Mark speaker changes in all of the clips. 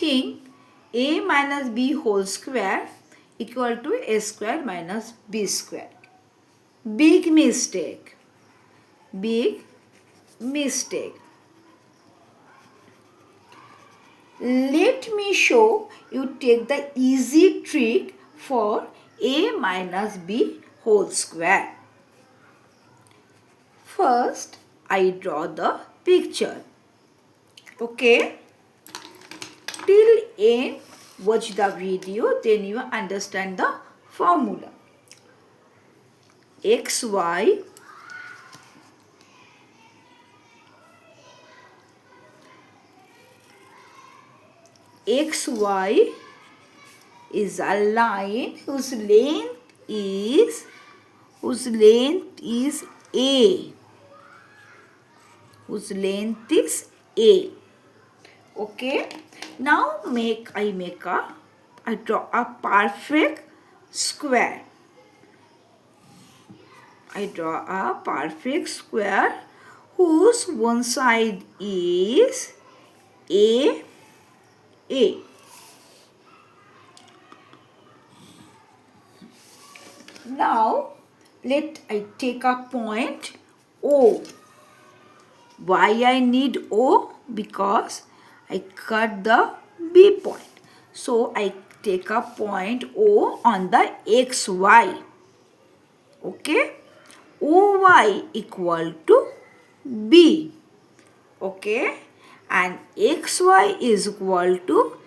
Speaker 1: think a minus b whole square equal to a square minus b square. Big mistake. Big mistake. Let me show you take the easy trick for a minus b whole square. First, I draw the picture. Okay? Till end, watch the video, then you understand the formula. XY XY is a line whose length is A. Whose length is A. Okay. Now I draw a perfect square. I draw a perfect square whose one side is A. Now I take a point O. Why I need O? Because I cut the B point. So I take a point O on the XY. Okay? OY equal to B. Okay? And XY is equal to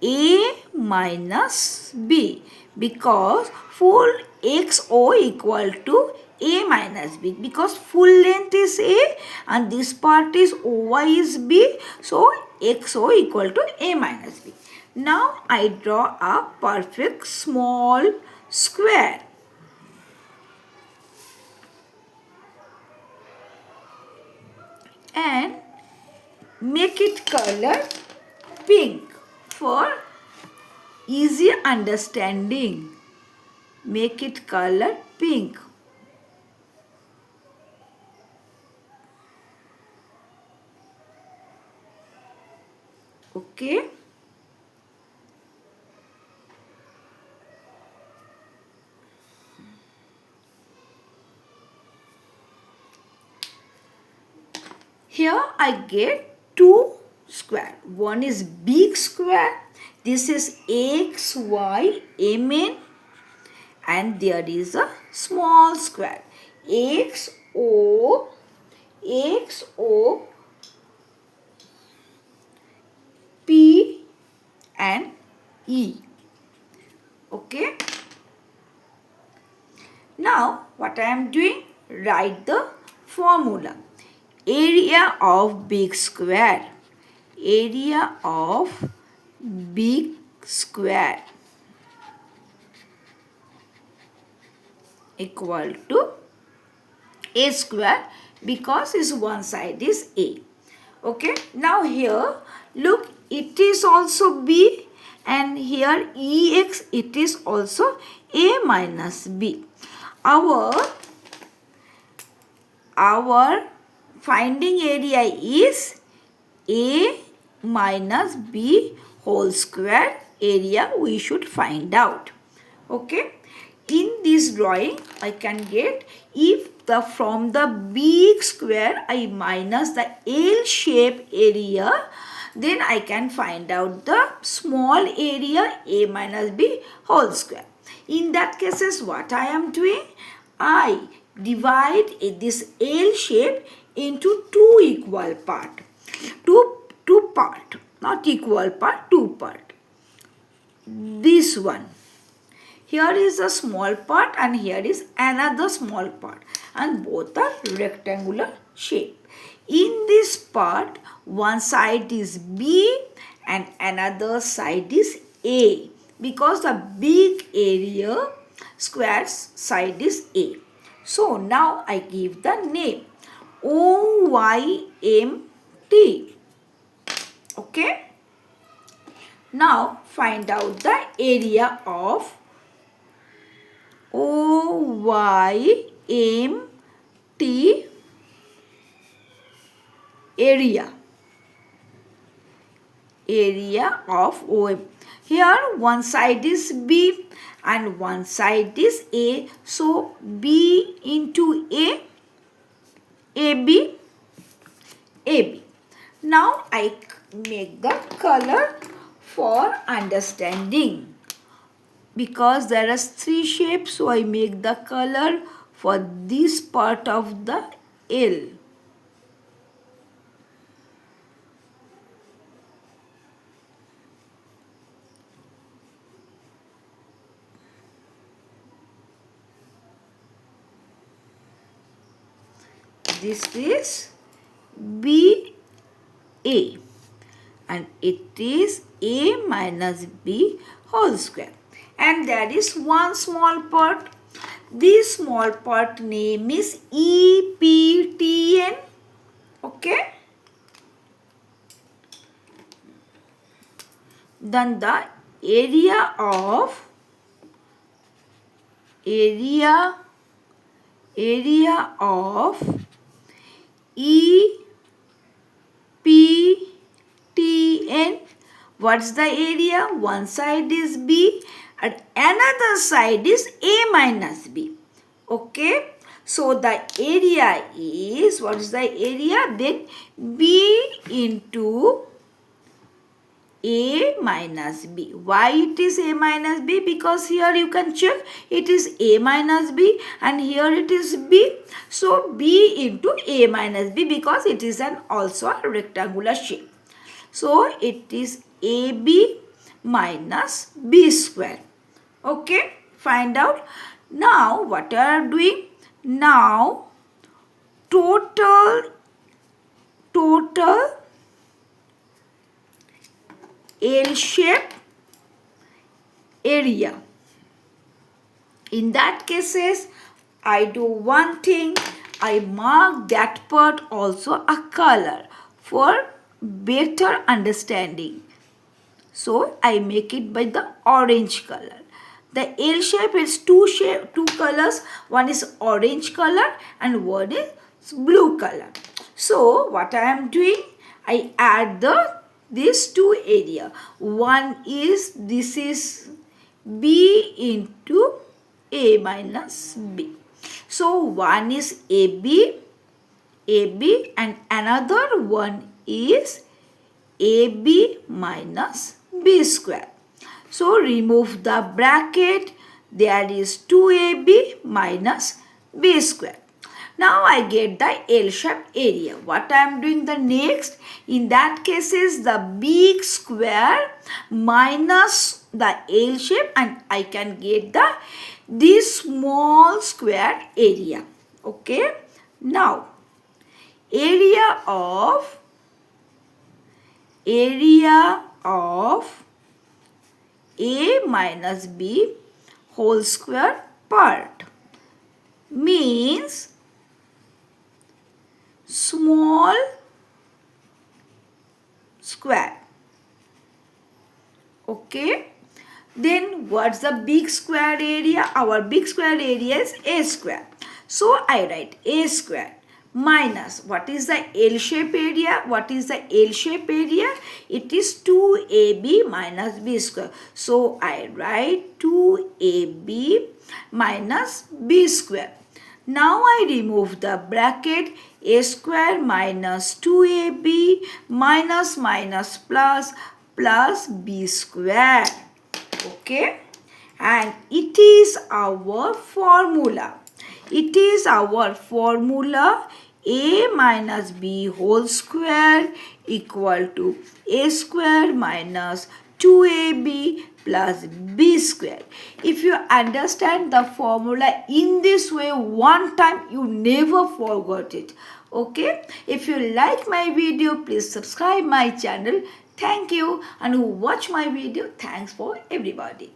Speaker 1: A minus B, because full XO equal to A minus B, because full length is A and this part is OY is B, so XO equal to A minus B. Now I draw a perfect small square. And make it color pink for easy understanding. Make it color pink. Okay. Here I get two square. One is big square. This is XY MN, and there is a small square XO P and E. Okay. Now what I am doing? Write the formula. Area of big square. Area of big square equal to A square, because its one side is A. Okay. Now here look, it is also B, and here EX, it is also A minus B. Our finding area is A minus B whole square area we should find out. Okay. In this drawing I can get, if from the big square I minus the L shape area, then I can find out the small area A minus B whole square. In that cases what I am doing? I divide this L shape into two equal part. Two part, not equal part, two part. This one. Here is a small part and here is another small part, and both are rectangular shape. In this part, one side is B and another side is A, because the big area square side is A. So now I give the name OYMT. Okay. Now find out the area of OYMT area. area of OM. Here one side is B and one side is A. So B into A, AB, AB. Now I make the color for understanding. Because there are three shapes, so I make the color for this part of the L. This is BA and it is A minus B whole square. And there is one small part. This small part name is EPTN. Okay. Then the area of EPTN. What's the area? One side is B and another side is A minus B. Okay. So the area is, what is the area? Then B into A minus B. Why it is A minus B? Because here you can check it is A minus B and here it is B. So B into A minus B because it is an also a rectangular shape. So it is AB minus B square. Okay, find out. Now what are you doing? Now total L shape area. In that cases, I do one thing. I mark that part also a color for better understanding. So I make it by the orange color. The L shape is two colors. One is orange color and one is blue color. So what I am doing, I add these two area. One is, this is B into A minus B. So one is AB and another one is AB minus B square. So remove the bracket. There is 2AB minus B square. Now I get the L-shaped area. What I am doing the next? In that case is the big square minus the L shape and I can get this small square area. Okay. Now area of A minus B whole square part means small square. Okay. Then what's the big square area? Our big square area is A square. So I write A square minus, what is the L shape area? What is the L shape area? It is 2AB minus B square. So I write 2AB minus B square. Now I remove the bracket. A square minus 2AB minus plus B square. Okay. And it is our formula. It is our formula. A minus B whole square equal to A square minus 2AB plus B square. If you understand the formula in this way one time, you never forgot it. Okay. If you like my video, please subscribe my channel. Thank you. And who watch my video, thanks for everybody.